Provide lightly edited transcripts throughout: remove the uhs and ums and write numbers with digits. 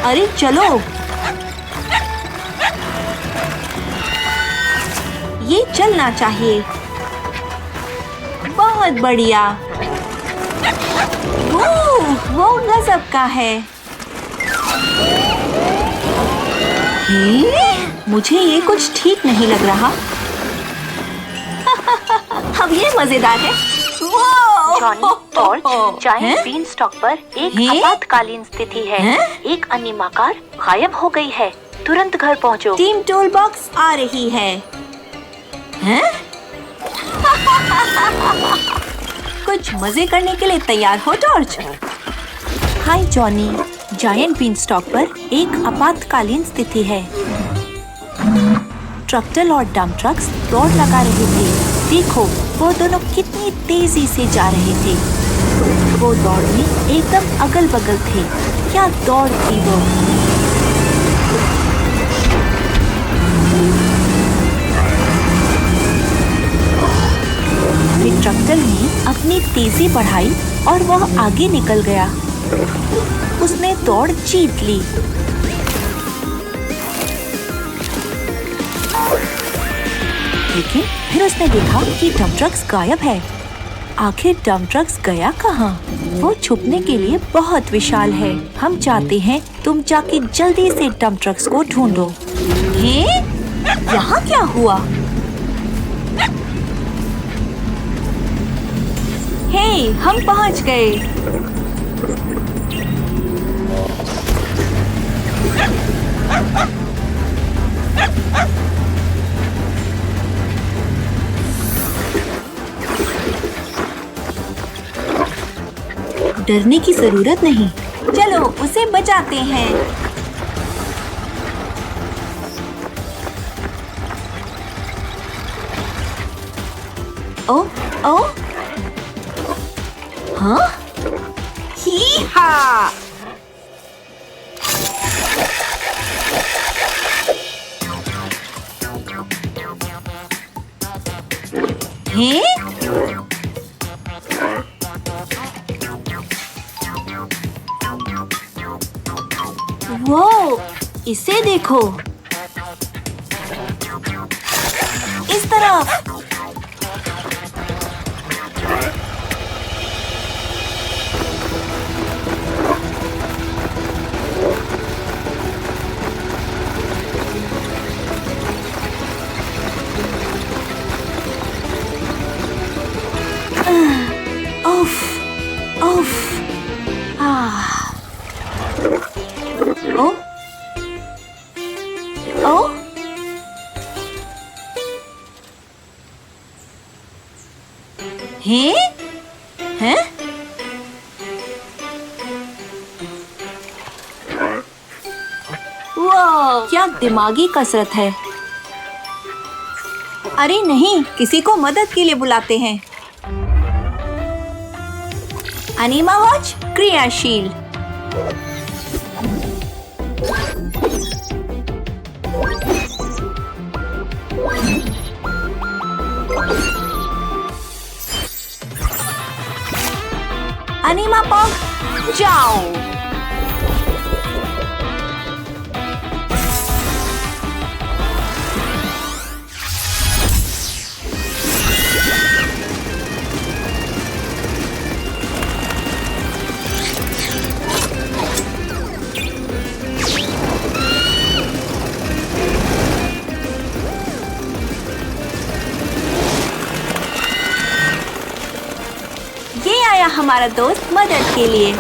अरे चलो, ये चलना चाहिए। बहुत बढ़िया। वो गजब का है। मुझे ये कुछ ठीक नहीं लग रहा। अब ये मजेदार है। Johnny, torch giant beanstalk पर एक आपातकालीन स्थिति है। एक अनिमाकार गायब हो गई है। तुरंत घर पहुंचो। टीम टूल बॉक्स आ रही है। कुछ मजे करने के लिए तैयार हो torch? Hi Johnny, giant beanstalk पर एक आपातकालीन स्थिति है। ट्रैक्टर और डंप ट्रक्स दौड़ लगा रहे थे। देखो, वो दोनों कितनी तेजी से जा रहे थे। वो दौड़ में एकदम अगल बगल थे। क्या दौड़ थी वो! फिर ट्रैक्टर ने अपनी तेजी बढ़ाई और वह आगे निकल गया। उसने दौड़ जीत ली। लेकिन फिर उसने देखा कि डंप ट्रक्स गायब है। आखिर डंप ट्रक्स गया कहाँ? वो छुपने के लिए बहुत विशाल है। हम चाहते हैं तुम जाके जल्दी से डंप ट्रक्स को ढूंढो। यहाँ क्या हुआ? हम पहुँच गए। डरने की जरूरत नहीं। चलो उसे बचाते हैं। ओ, ओ, हाँ? ही-हा! वो, इसे देखो। इस तरफ। हैं? वाह, क्या दिमागी कसरत है। अरे नहीं, किसी को मदद के लिए बुलाते हैं। अनिमावॉच क्रियाशील। अनिमापॉग जाओ। हमारा दोस्त मदद के लिए।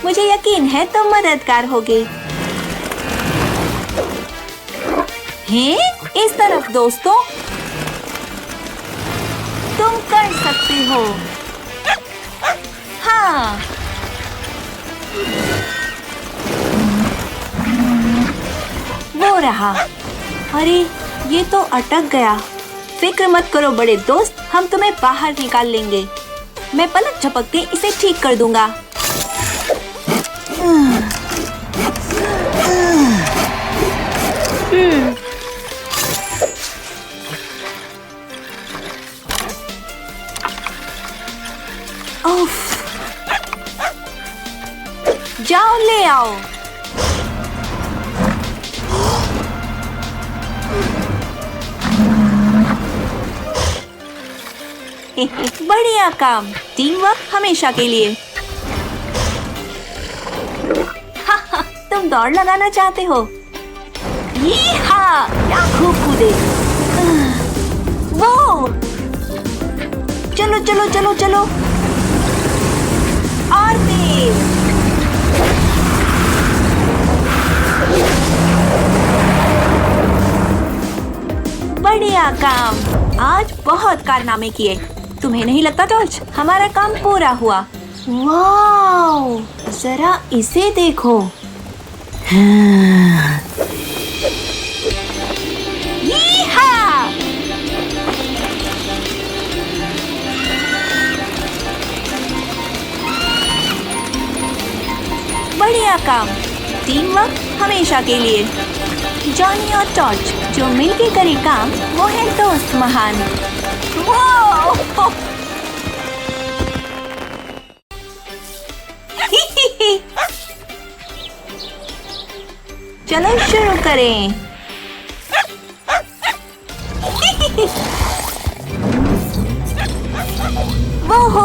मुझे यकीन है तुम मददगार होगे। इस तरफ दोस्तों, तुम कर सकते हो। हाँ, वो रहा। अरे ये तो अटक गया। फिक्र मत करो बड़े दोस्त, हम तुम्हें बाहर निकाल लेंगे। मैं पलक झपकते इसे ठीक कर दूंगा। जाओ ले आओ। बढ़िया काम। टीम वर्क हमेशा के लिए। तुम दौड़ लगाना चाहते हो? क्या खूब कूदे। वो चलो चलो चलो चलो और तेज। बढ़िया काम। आज बहुत कारनामे किए। तुम्हें नहीं लगता टॉर्च, हमारा काम पूरा हुआ? वाओ, जरा इसे देखो। बढ़िया काम। टीम वर्क हमेशा के लिए। जॉनी और टॉर्च जो मिलके करे काम, वो है दोस्त महान। वाओ! चलो शुरू करें। वो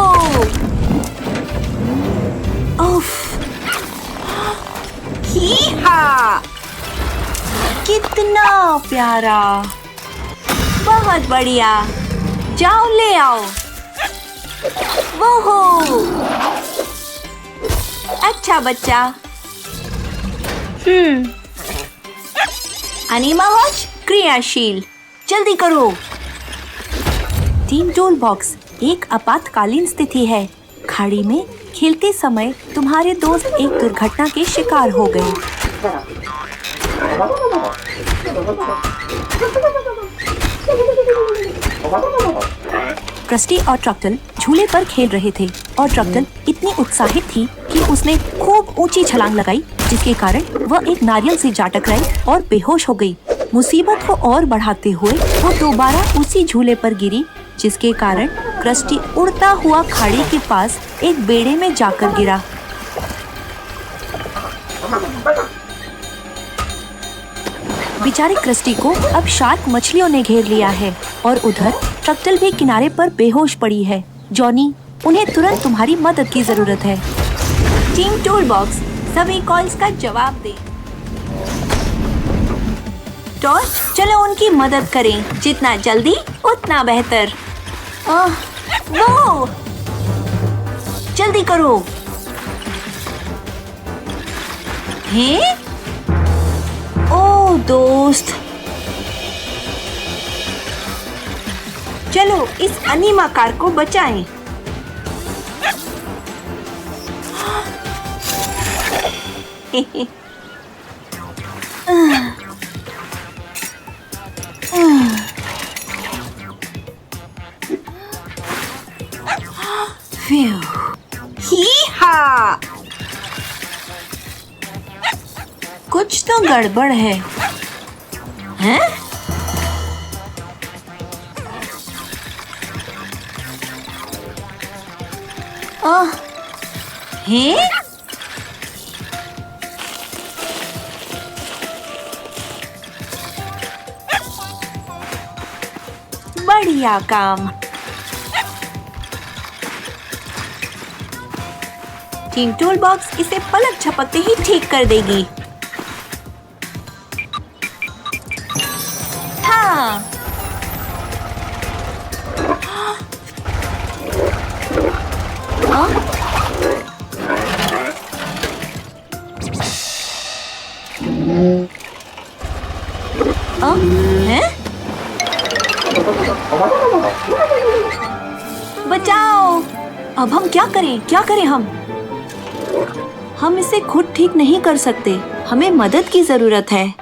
उफ, ही-हा! कितना प्यारा। बहुत बढ़िया। जाओ ले आओ। वो अच्छा बच्चा। अनीमा वॉच क्रियाशील। जल्दी करो। टीम टूल बॉक्स एक आपातकालीन स्थिति है। खाड़ी में खेलते समय तुम्हारे दोस्त एक दुर्घटना के शिकार हो गए। क्रस्टी और ट्रक्टल झूले पर खेल रहे थे और ट्रक्टल इतनी उत्साहित थी कि उसने खूब ऊंची छलांग लगाई, जिसके कारण वह एक नारियल से जा टकराई और बेहोश हो गई। मुसीबत को और बढ़ाते हुए वो दोबारा उसी झूले पर गिरी, जिसके कारण क्रस्टी उड़ता हुआ खाड़ी के पास एक बेड़े में जाकर गिरा। बेचारे क्रस्टी को अब शार्क मछलियों ने घेर लिया है और उधर ट्रक्टल भी किनारे पर बेहोश पड़ी है। जॉनी, उन्हें तुरंत तुम्हारी मदद की जरूरत है। टीम टूल बॉक्स सभी कॉल्स का जवाब दे। टॉर्च, चलो उनकी मदद करें। जितना जल्दी उतना बेहतर। वो जल्दी करो। हैं? ओ दोस्त, चलो इस अनीमा कार को बचाएं। ही-हा! कुछ तो गड़बड़ है। हैं? हैं? बढ़िया काम। टीम टूल बॉक्स इसे पलक झपकते ही ठीक कर देगी। हाँ। हैं? बचाओ! अब हम क्या करें? क्या करें हम इसे खुद ठीक नहीं कर सकते। हमें मदद की जरूरत है।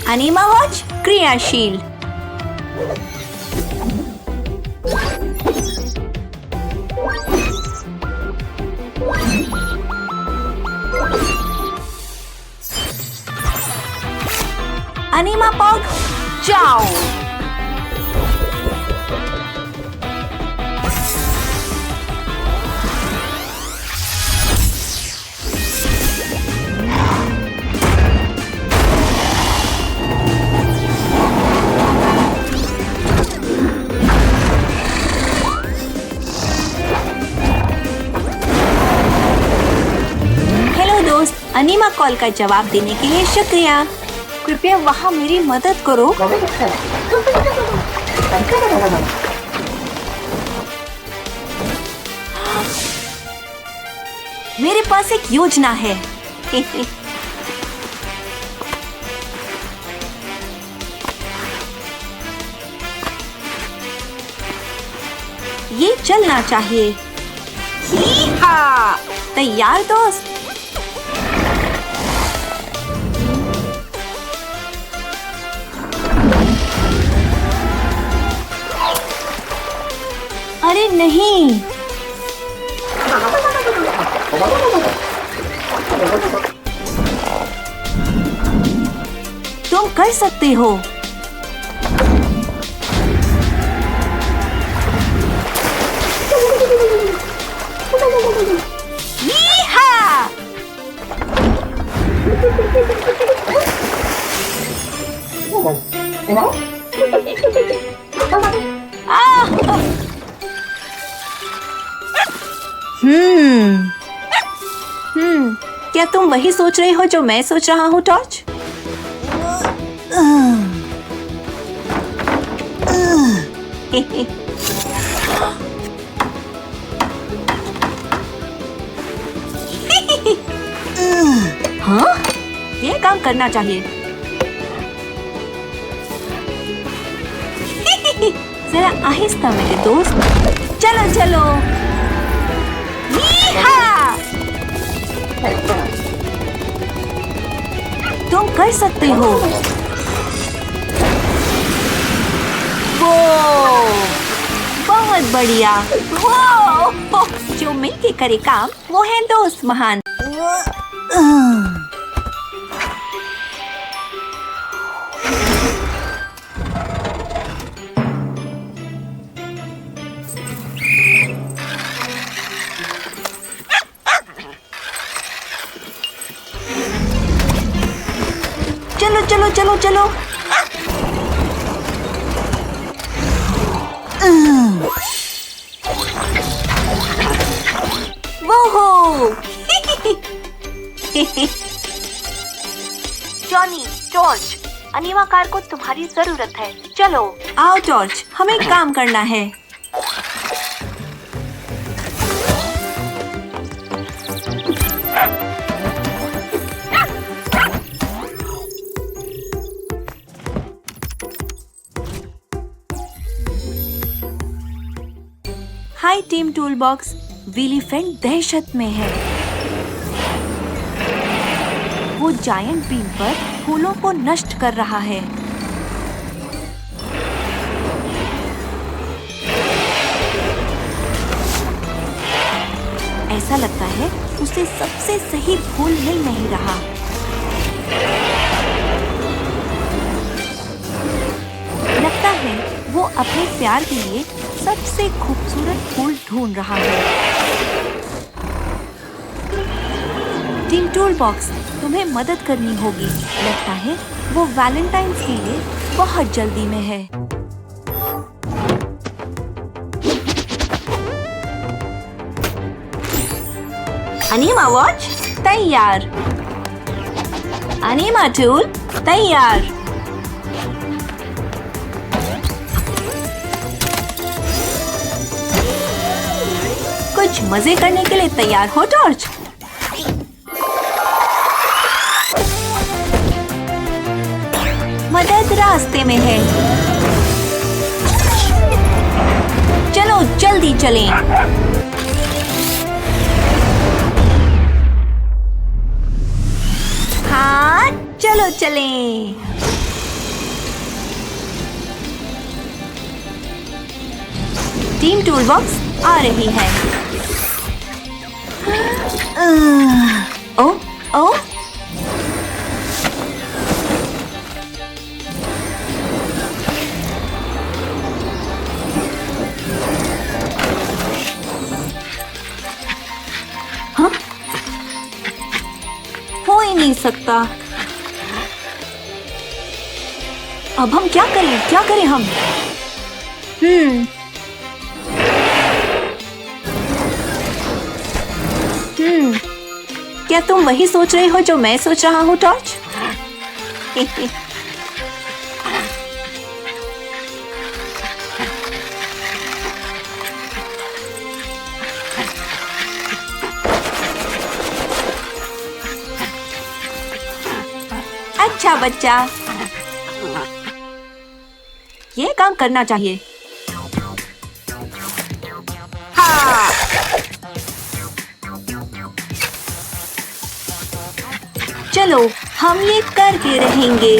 अनीमा वॉच क्रियाशील। अनीमा पॉग जाओ। अनीमा कॉल का जवाब देने के लिए शुक्रिया। कृपया वहाँ मेरी मदद करो। मेरे पास एक योजना है। ये चलना चाहिए। ही-हा! तैयार दोस्त? अरे नहीं, तुम कर सकते हो। यी-हा! क्या तुम वही सोच रहे हो जो मैं सोच रहा हूँ, टॉर्च? हाँ, ये काम करना चाहिए। जरा आहिस्ता मेरे दोस्त। चलो चलो। यी-हा! तुम कर सकते हो। वो बहुत बढ़िया। वो जो मिलके करे काम वो है दोस्त महान। चलो चलो चलो चलो। वो हो। जॉनी, जॉर्ज, अनीमा कार को तुम्हारी जरूरत है। चलो। आओ जॉर्ज, हमें काम करना है। हाय टीम टूलबॉक्स। विली फ्रेंड दहशत में है। वो जायंट बीम पर फूलों को नष्ट कर रहा है। ऐसा लगता है उसे सबसे सही फूल मिल नहीं रहा। लगता है वो अपने प्यार के लिए सबसे खूबसूरत फूल ढूंढ रहा है। टीम टूलबॉक्स, तुम्हें मदद करनी होगी। लगता है वो वैलेंटाइन्स के लिए बहुत जल्दी में है। अनीमा वॉच तैयार। अनीमा टूल तैयार। कुछ मजे करने के लिए तैयार हो टॉर्च? मदद रास्ते में है। चलो जल्दी चलें। हाँ, चलो चलें। टीम टूलबॉक्स आ रही है। ओ ओ हाँ, हो ही नहीं सकता। अब हम क्या करें हम? क्या तुम वही सोच रहे हो जो मैं सोच रहा हूँ, टॉर्च? अच्छा बच्चा, ये काम करना चाहिए। हाँ। चलो हम ये करके रहेंगे।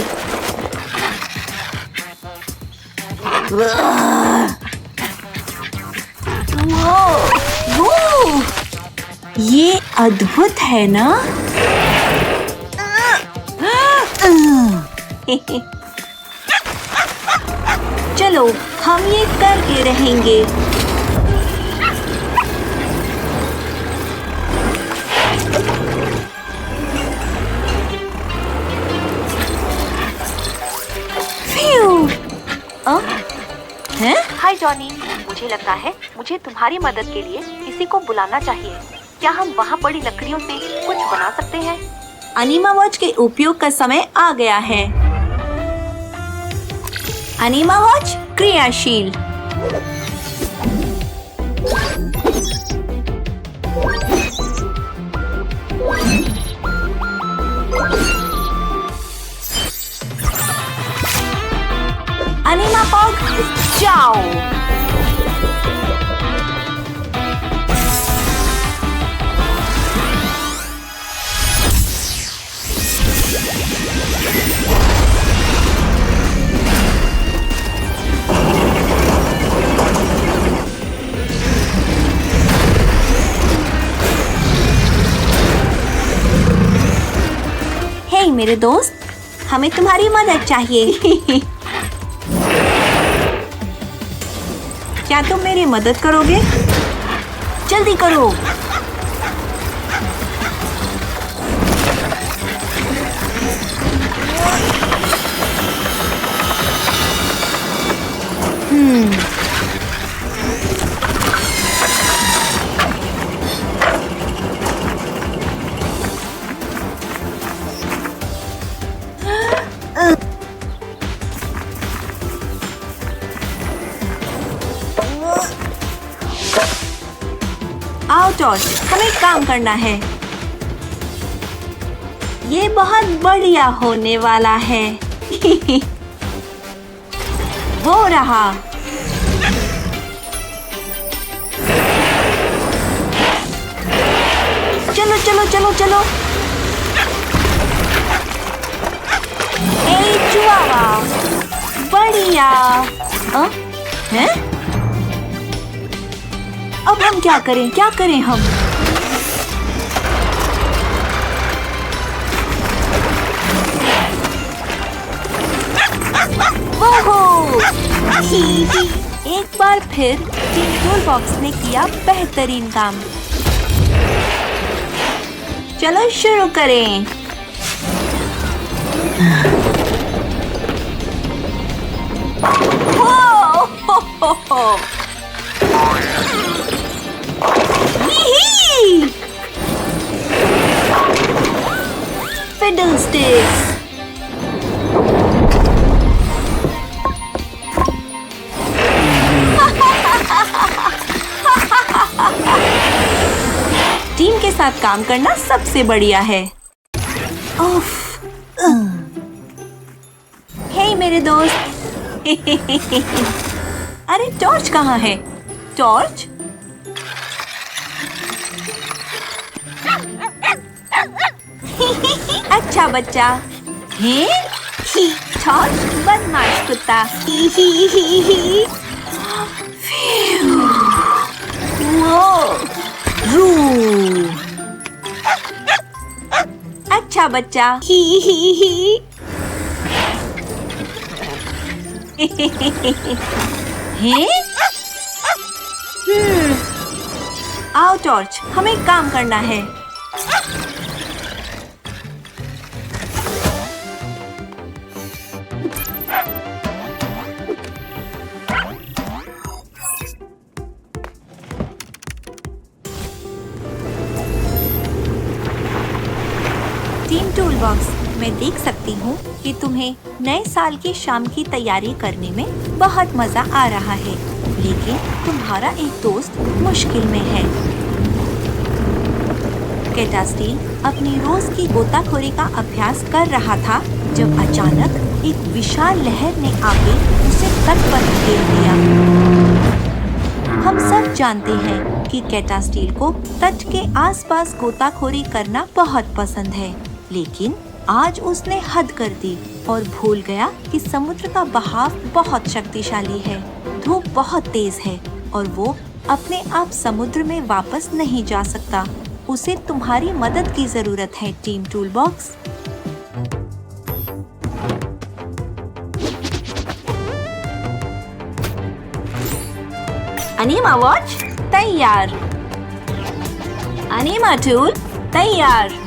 वो, ये अद्भुत है ना? चलो हम ये करके रहेंगे। हैं? हाय जॉनी, मुझे लगता है मुझे तुम्हारी मदद के लिए किसी को बुलाना चाहिए। क्या हम वहाँ पड़ी लकड़ियों से कुछ बना सकते हैं? अनीमा वॉच के उपयोग का समय आ गया है। अनीमा वॉच क्रियाशील। अनीमा पॉग जाओ। हे मेरे दोस्त, हमें तुम्हारी मदद चाहिए। क्या तुम मेरी मदद करोगे? जल्दी करो। आओ टॉर्च, हमें काम करना है। ये बहुत बढ़िया होने वाला है। वो रहा। चलो चलो चलो चलो। ए चुआवा, बढ़िया। हैं? अब हम क्या करें हम? एक बार फिर टूल बॉक्स ने किया बेहतरीन काम। चलो शुरू करें। Fiddlesticks! टीम के साथ काम करना सबसे बढ़िया है। हे मेरे दोस्त। अरे टॉर्च कहाँ है? टॉर्च? अच्छा बच्चा। हे? टॉर्च बदमाश कुत्ता। अच्छा बच्चा। हे? आओ टॉर्च, हमें काम करना है। टीम टूल बॉक्स, मैं देख सकती हूँ कि तुम्हें नए साल की शाम की तैयारी करने में बहुत मजा आ रहा है, लेकिन तुम्हारा एक दोस्त मुश्किल में है। कैटास्टील अपनी रोज की गोताखोरी का अभ्यास कर रहा था जब अचानक एक विशाल लहर ने आके उसे तट पर धकेल दिया। हम सब जानते हैं कि कैटास्टील को तट के आसपास गोताखोरी करना बहुत पसंद है, लेकिन आज उसने हद कर दी और भूल गया कि समुद्र का बहाव बहुत शक्तिशाली है। धूप बहुत तेज है और वो अपने आप समुद्र में वापस नहीं जा सकता। उसे तुम्हारी मदद की जरूरत है team tool box. Enema watch तैयार, अनीमा टूल तैयार।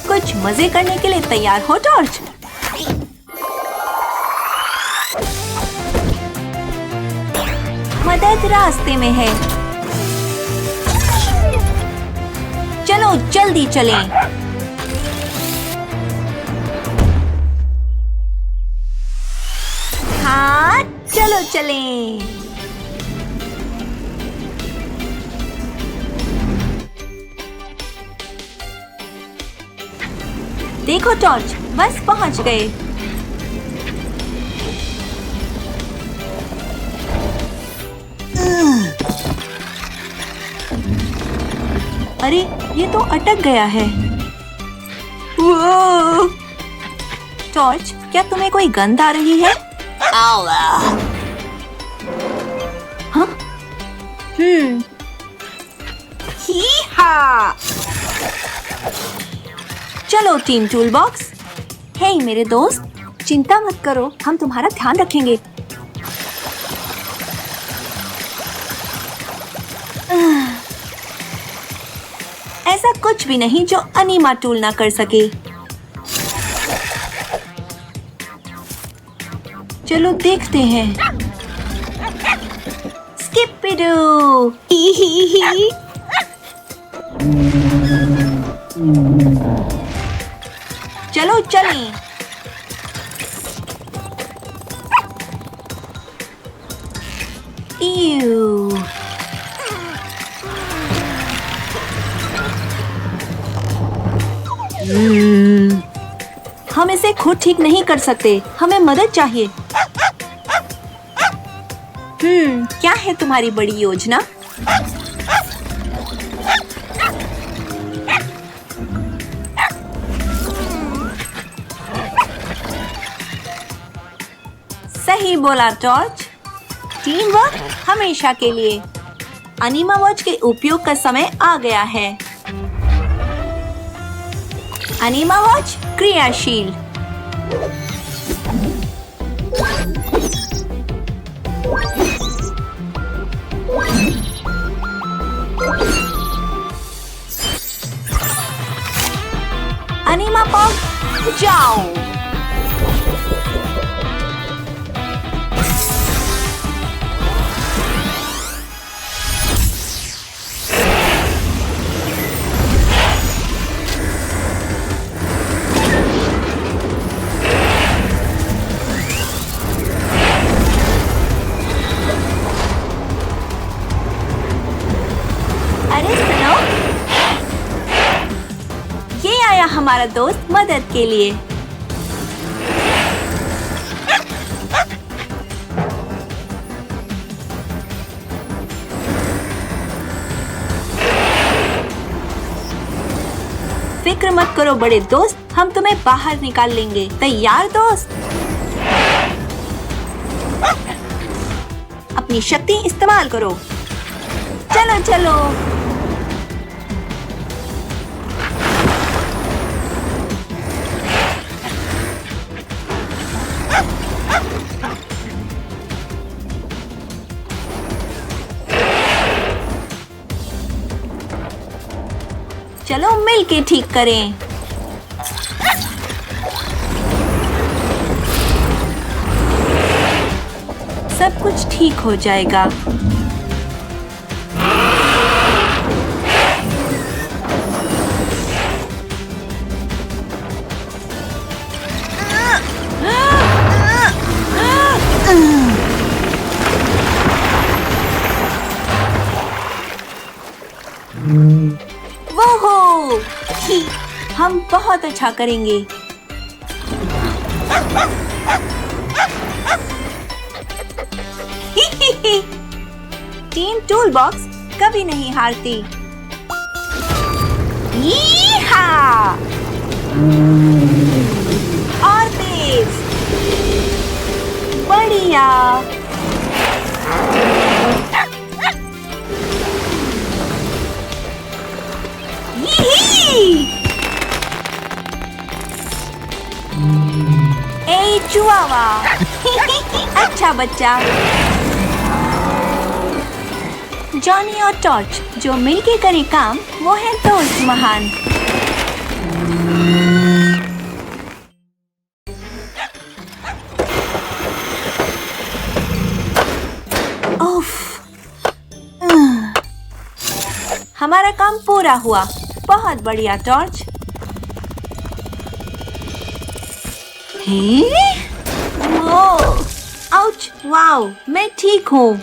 कुछ मजे करने के लिए तैयार हो टॉर्च? मदद रास्ते में है, चलो जल्दी चलें। हाँ चलो चलें। देखो टॉर्च, बस पहुंच गए। अरे ये तो अटक गया है। टॉर्च, क्या तुम्हें कोई गंध आ रही है? हाँ? ही-हा! चलो टीम टूल बॉक्स। हे मेरे दोस्त, चिंता मत करो, हम तुम्हारा ध्यान रखेंगे। ऐसा कुछ भी नहीं जो अनीमा टूल ना कर सके। चलो देखते हैं। स्किपिडू, ही ही ही। चलो चलें। ईयू। हम इसे खुद ठीक नहीं कर सकते, हमें मदद चाहिए। क्या है तुम्हारी बड़ी योजना? सही बोला टॉर्च, टीम वर्क हमेशा के लिए। अनीमा वॉच के उपयोग का समय आ गया है। अनीमा वॉच क्रियाशील। अनीमा पॉग जाओ। हमारा दोस्त मदद के लिए। फिक्र मत करो बड़े दोस्त, हम तुम्हें बाहर निकाल लेंगे। तैयार दोस्त? अपनी शक्ति इस्तेमाल करो। चलो चलो। चलो मिल के ठीक करें। सब कुछ ठीक हो जाएगा। वो हो, हम बहुत अच्छा करेंगे। टीम टूल बॉक्स कभी नहीं हारती। यीहा! और तेज, बढ़िया। ए चुआवा, अच्छा बच्चा। जॉनी और टॉर्च जो मिलके करे काम, वो है दोस्त महान। हमारा काम पूरा हुआ। बहुत बढ़िया टॉर्च। आउच, वाओ, मैं ठीक हूँ।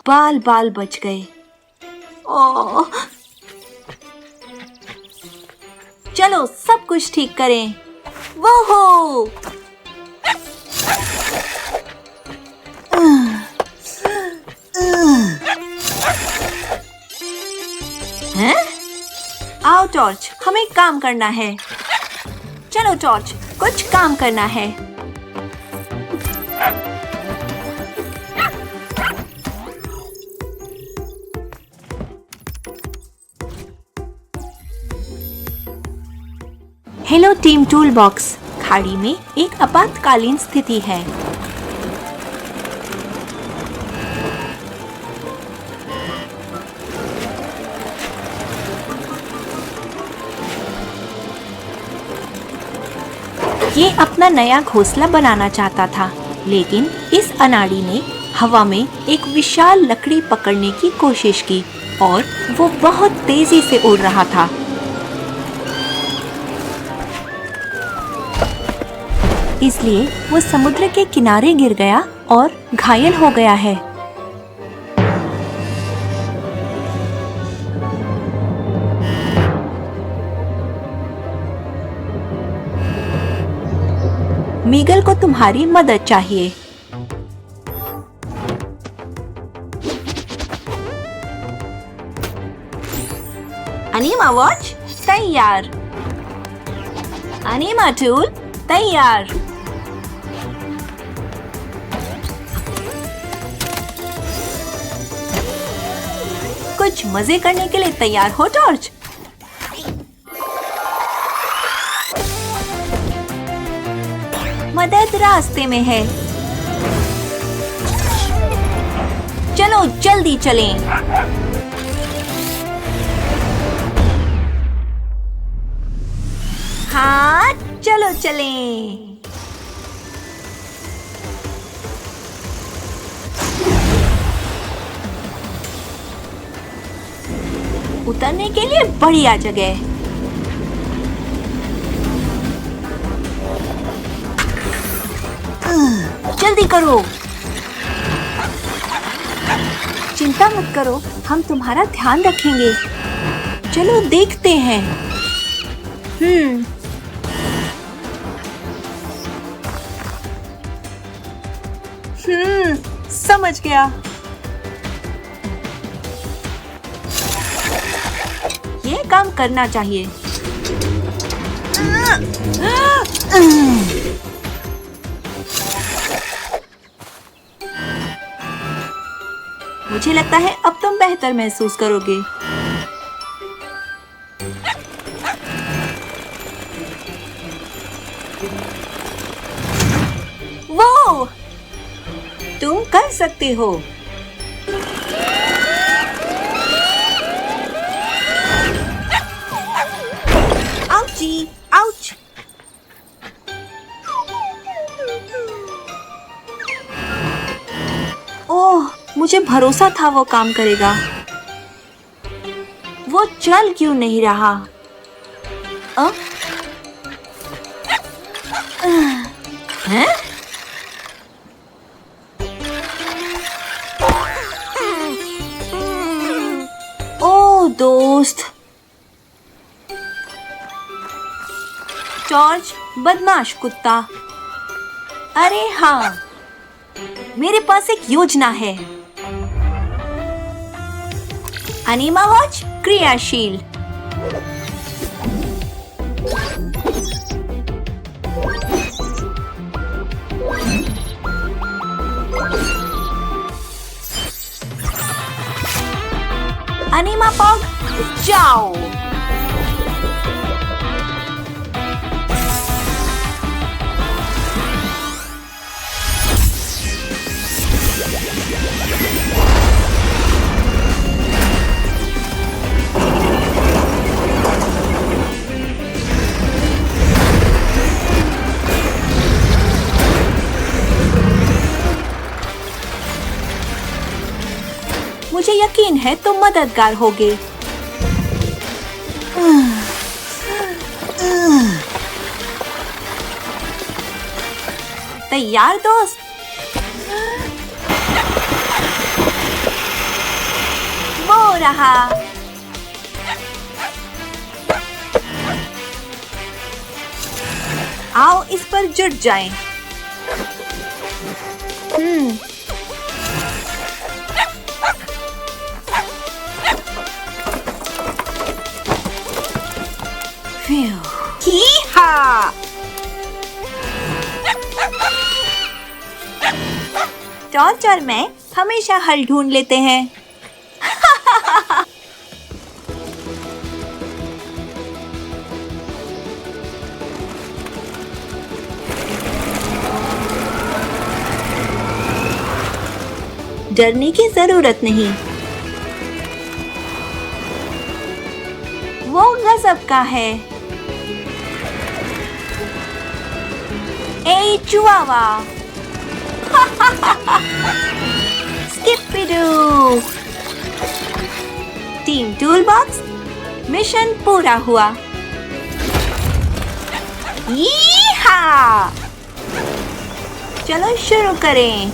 बाल बाल बच गए। ओह, चलो सब कुछ ठीक करें। वो हो, हैं? आओ टॉर्च, हमें काम करना है। चलो टॉर्च, कुछ काम करना है। Hello team tool box. खाड़ी में एक आपातकालीन स्थिति है। ये अपना नया घोंसला बनाना चाहता था, लेकिन इस अनाड़ी ने हवा में एक विशाल लकड़ी पकड़ने की कोशिश की और वो बहुत तेजी से उड़ रहा था। इसलिए वो समुद्र के किनारे गिर गया और घायल हो गया है। मीगल को तुम्हारी मदद चाहिए। अनीमा वॉच तैयार। अनीमा टूल तैयार। कुछ मजे करने के लिए तैयार हो टॉर्च? मदद रास्ते में है। चलो जल्दी चलें। हाँ, चलो चलें। उतरने के लिए बढ़िया जगह। जल्दी करो। चिंता मत करो, हम तुम्हारा ध्यान रखेंगे। चलो देखते हैं। समझ गया। ये काम करना चाहिए। मुझे लगता है अब तुम बेहतर महसूस करोगे। वो, तुम कर सकते हो। आउची, आउच। ओह, मुझे भरोसा था वो काम करेगा। वो चल क्यों नहीं रहा? हैं? दोस्त। जॉर्ज, बदमाश कुत्ता। अरे हाँ, मेरे पास एक योजना है। अनीमा वॉच क्रियाशील। अनीमा पॉग जाओ। मुझे यकीन है तुम मददगार होगे। तैयार दोस्त? वो रहा। आओ इस पर जुट जाएं। ही-हा! टॉर्च और मैं हमेशा हल ढूंढ लेते हैं। डरने की जरूरत नहीं। वो गजब का है। ए चुआवा! स्किपिडू! टीम टूलबॉक्स, मिशन पूरा हुआ। यीहा! चलो शुरू करें।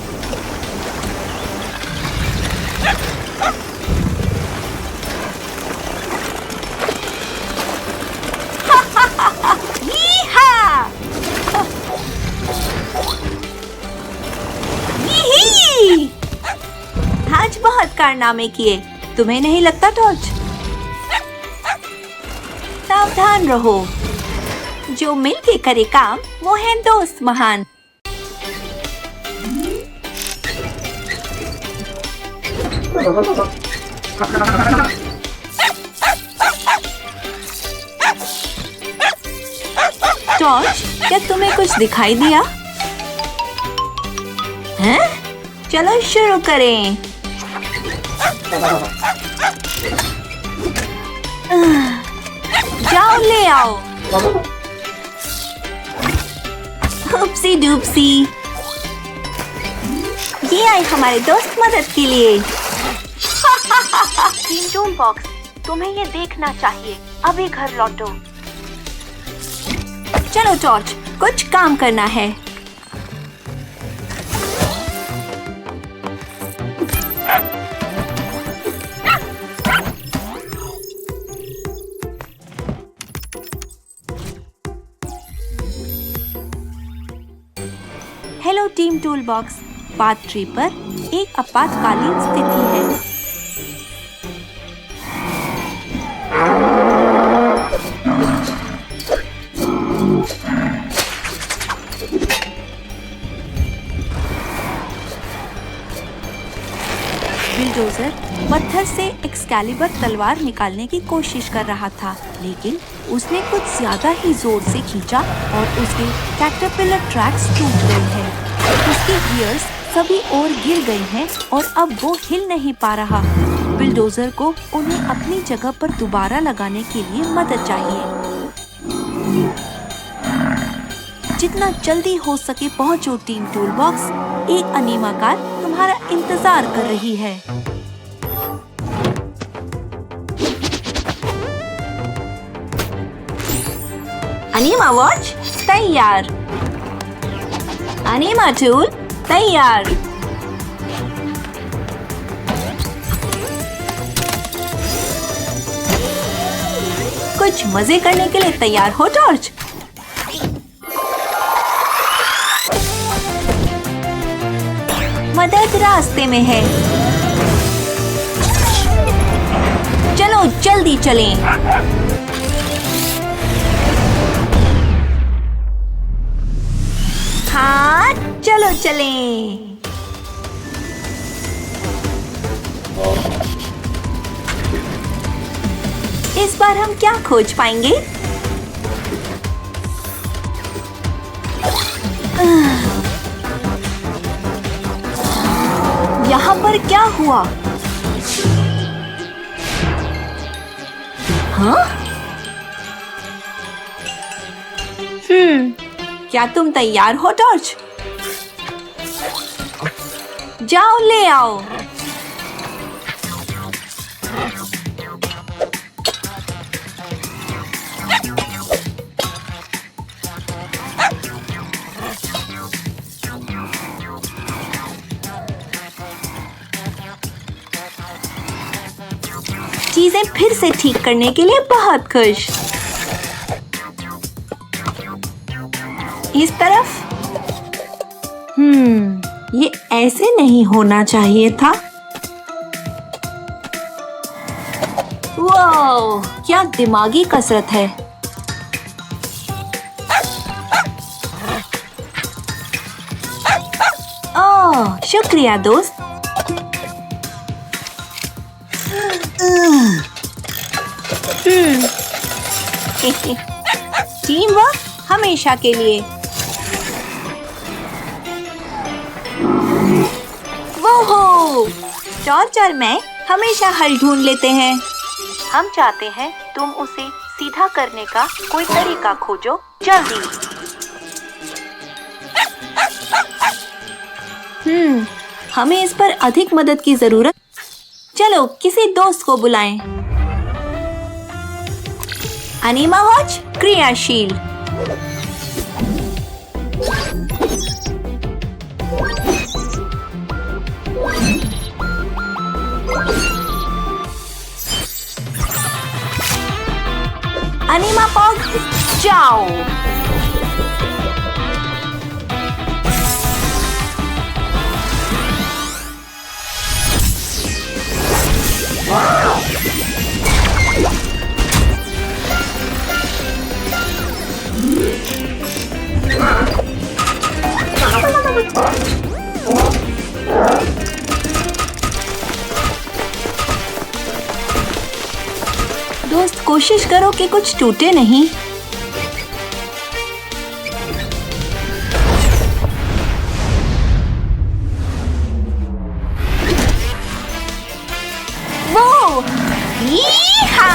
आज बहुत कारनामे किए, तुम्हें नहीं लगता टॉर्च? सावधान रहो, जो मिलके करे काम वो है दोस्त महान। टॉर्च, क्या तुम्हें कुछ दिखाई दिया? हैं? चलो शुरू करें। जाओ ले आओ। उपसी डूपसी। ये आए हमारे दोस्त मदद के लिए। टीम टूलबॉक्स, तुम्हें ये देखना चाहिए। अभी घर लौटो। चलो टॉर्च, कुछ काम करना है। Hello team toolbox, path tree पर एक आपातकालीन स्थिति है। बिलडोजर पत्थर से एक्सकैलिबर तलवार निकालने की कोशिश कर रहा था, लेकिन उसने कुछ ज्यादा ही जोर से खींचा और उसके कैटरपिलर ट्रैक्स टूट गए हैं। उसके गियर्स सभी ओर गिर गए हैं और अब वो हिल नहीं पा रहा। बिलडोजर को उन्हें अपनी जगह पर दोबारा लगाने के लिए मदद चाहिए। जितना जल्दी हो सके पहुंचो टीम टूलबॉक्स, एक अनीमा कार तुम्हारा इंतजार कर रही है। अनीमा वॉच तैयार। अनीमा टूल तैयार। कुछ मजे करने के लिए तैयार हो टॉर्च? मदद रास्ते में है। चलो जल्दी चलें। हाँ, चलो चलें। इस बार हम क्या खोज पाएंगे? यहाँ पर क्या हुआ? हाँ? क्या तुम तैयार हो टॉर्च? जाओ ले आओ। चीजें फिर से ठीक करने के लिए बहुत खुश। इस तरफ। ये ऐसे नहीं होना चाहिए था। वाओ, क्या दिमागी कसरत है। ओह, शुक्रिया दोस्त। टीम वर्क हमेशा के लिए। वो टॉर्च और मैं हमेशा हल ढूंढ लेते हैं। हम चाहते हैं तुम उसे सीधा करने का कोई तरीका खोजो, जल्दी। हमें इस पर अधिक मदद की जरूरत। चलो किसी दोस्त को बुलाएं। अनीमा वॉच क्रियाशील। अनीमा पॉग जाओ। दोस्त कोशिश करो कि कुछ टूटे नहीं। वो यीहा!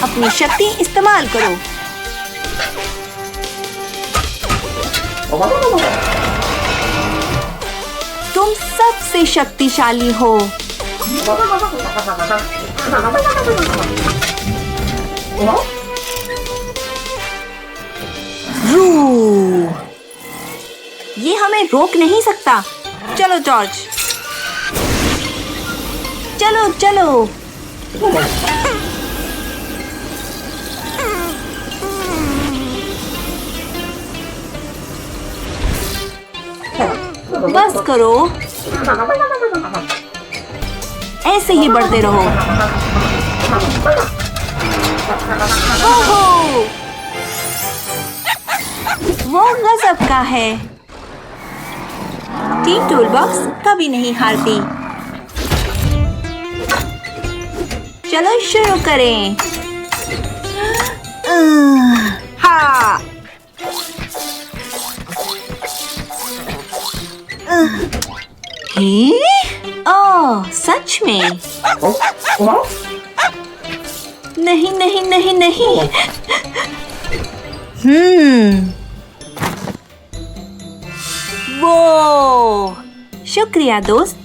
अपनी शक्ति इस्तेमाल करो। तुम सबसे शक्तिशाली हो। रू, ये हमें रोक नहीं सकता। चलो जॉर्ज, चलो चलो। बस करो, ऐसे ही बढ़ते रहो। ओहो, वो गजब का है। टीम टूलबॉक्स कभी नहीं हारती। चलो शुरू करें। हाँ, ओह सच में? नहीं नहीं नहीं नहीं। वो शुक्रिया दोस्त।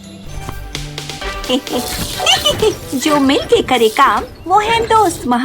जो मिलके करे काम वो है दोस्त।